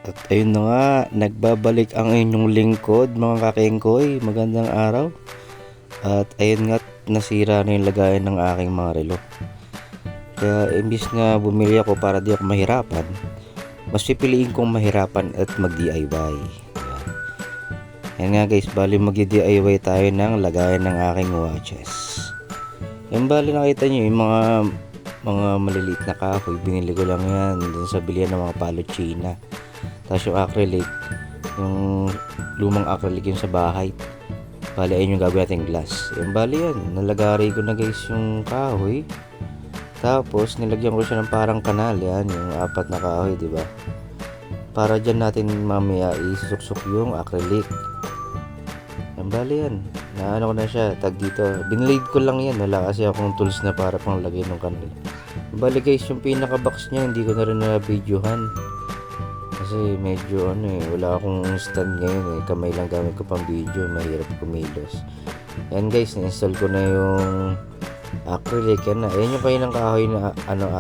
At ayun na nga, nagbabalik ang inyong lingkod mga kakengkoy. Magandang araw. At ayun nga, nasira na yung lagayan ng aking mga relo. Kaya imbis na bumili ako para di ako mahirapan, mas pipiliin kong mahirapan at mag-DIY. Yan nga guys, bali mag-DIY tayo ng lagayan ng aking watches. Yan bali nakita nyo yung mga maliliit na kahoy, binili ko lang yan dun sa bilihan ng mga palo China. Tapos yung acrylic, yung lumang acrylic yung sa bahay, bali ayun yung gagawin natin glass. Yung bali yan, nalagari ko na guys yung kahoy. Tapos nilagyan ko siya ng parang kanal, yan yung apat na kahoy, di ba? Para dyan natin mamaya isusuksok yung acrylic. Yung bali yan, naano ko na siya, tag dito. Binlaid ko lang yan, wala kasi akong tools na para pang lagay ng kanal. Bali guys, yung pinaka box niya hindi ko na rin na-videohan. Kasi medyo wala akong stand ngayon kamay lang gamit ko pang video, mahirap kumilos. Yan guys, na-install ko na yung acrylic, yan na. Ayan yung kayo ng kahoy na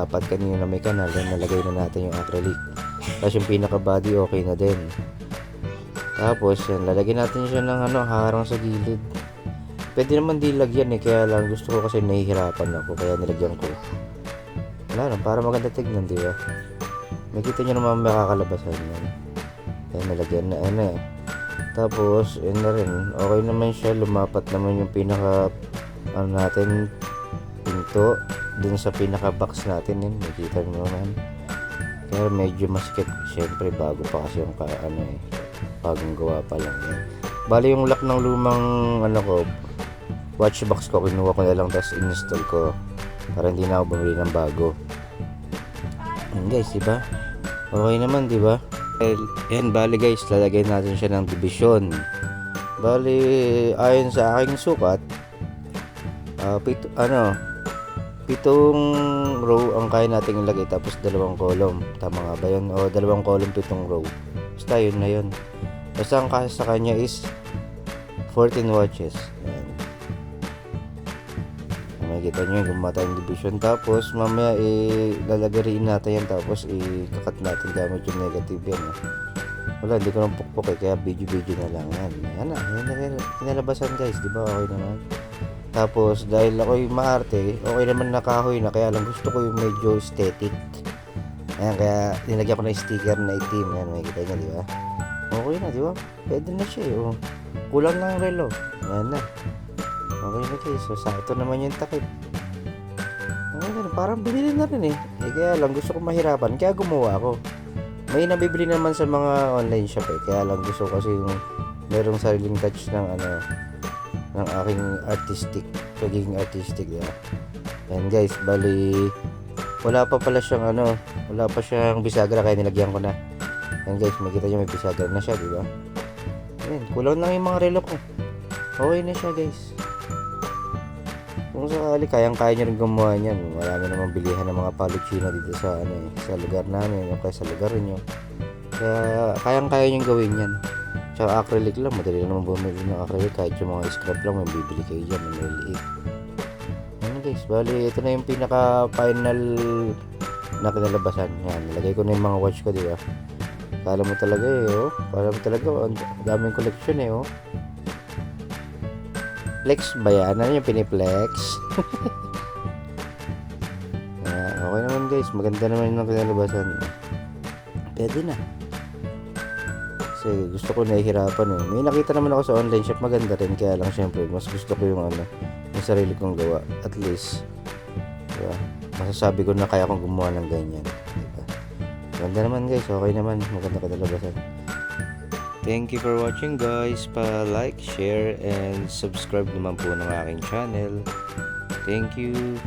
apat kanina na may kanal, yan nalagay na natin yung acrylic. Tapos yung pinaka body okay na din. Tapos yan, lalagyan natin siya ng harang sa gilid. Pwede naman dilagyan kaya lang gusto ko kasi nahihirapan ako kaya nilagyan ko. Wala lang, para maganda tignan, di ba? Makita nyo naman makakalabasan yan. Ayan, nalagyan na Tapos, yun na rin. Okay naman siya. Lumapat naman yung pinaka natin pinto dun sa pinaka box natin yun. Makita nyo naman. Kaya medyo masikip. Siyempre, bago pa kasi yung bagong gawa pa lang yan. Bali yung lock ng lumang watch box ko. Kinuha ko na lang tapos install ko. Para hindi na ako bumili ng bago. Guys, diba? Okay naman, diba? Yan, bali guys, lalagyan natin siya ng division. Bali, ayon sa aking sukat, pitong row ang kaya nating ilagay tapos dalawang column. Tama nga ba yun? O dalawang column, pitong row. Basta yun na yun. Basta ang kaya sa kanya is 14 watches. Yan. Makikita nyo yung gumawa tayong division. Tapos mamaya lalagarin natin yan. Tapos ikakat natin gamit yung negative yan. Wala, hindi ko nang pukpok kaya video na lang yan. Yan na kinalabasan guys, di ba? Okay naman. Tapos dahil ako'y maarte, okay naman nakahoy na, kaya lang gusto ko yung medyo aesthetic. Ayan, kaya nilagyan ko na sticker na itim. Yan, makikita nyo, di ba? Okay na, di ba? Pwede na siya kulang lang relo. Yan na. Okay na guys, so sakto naman yung takip. Okay na, parang binili na rin kaya lang gusto ko mahirapan, kaya gumawa ako. May nabibili naman sa mga online shop kaya lang gusto ko kasi yung merong sariling touch ng ng aking pagiging artistic, diba? Yan guys, bali wala pa pala siyang wala pa siyang bisagra kaya nilagyan ko na. Yan guys, makita nyo may bisagra na siya, diba? Yan, kulang lang yung mga relo ko. Okay na siya guys. Kung sakali kayang-kaya nyo rin gumawa niyan, marami namang bilihan ng mga palo China dito sa sa lugar namin o kaya sa lugar nyo. Kaya kayang-kaya nyo gawin yan. Tsaka acrylic lang, madali lang naman bumili ng acrylic. Kahit yung mga scrap lang, may bibili kayo dyan, may maliliit. Yan guys, bali ito na yung pinaka final na kinalabasan. Yan, nilagay ko na yung mga watch ko, diba? Kala mo talaga kala mo talaga ang daming collection Flex ba yan? Ano yung piniplex? Okay naman guys, maganda naman yung kinalabasan. Pwede na. Kasi gusto ko nahihirapan May nakita naman ako sa online shop, maganda rin. Kaya lang syempre, mas gusto ko yung yung sarili kong gawa. At least, diba? Masasabi ko na kaya kong gumawa ng ganyan. Diba? Maganda naman guys, okay naman. Maganda kinalabasan. Thank you for watching guys. Pa-like, share, and subscribe naman po ng aking channel. Thank you.